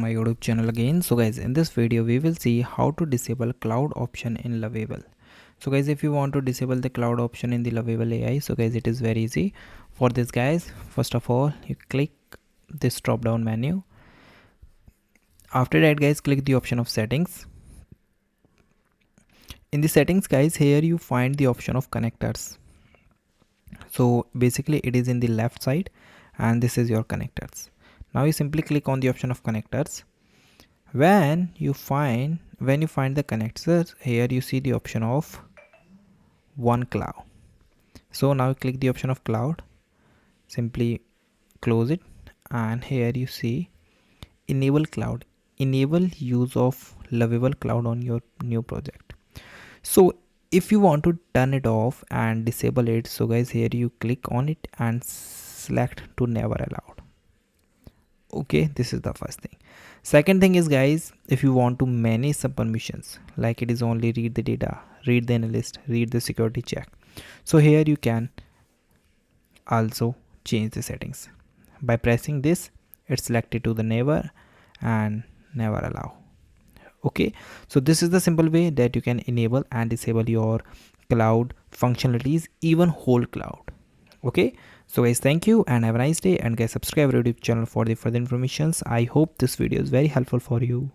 My YouTube channel again. So guys, in this video we will see how to disable cloud option in Lovable. So guys, if you want to disable the cloud option in the Lovable AI, so guys, it is very easy. For this guys, first of all you click this drop down menu. After that guys, click the option of settings. In the settings guys, here you find the option of connectors. So basically it is in the left side and this is your connectors. Now you simply click on the option of connectors. When you find the connectors, here you see the option of one cloud. So now you click the option of cloud, simply close it, and here you see enable cloud, enable use of Lovable cloud on your new project. So if you want to turn it off and disable it, so guys, here you click on it and select to never allowed. Okay, this is the first thing. Second thing is guys, if you want to manage some permissions, like it is only read the data, read the analyst, read the security check, so here you can also change the settings by pressing this. It's selected to the never and never allow. Okay, so this is the simple way that you can enable and disable your cloud functionalities, even whole cloud. Okay, so guys, thank you and have a nice day, and guys, subscribe our YouTube channel for the further informations. I hope this video is very helpful for you.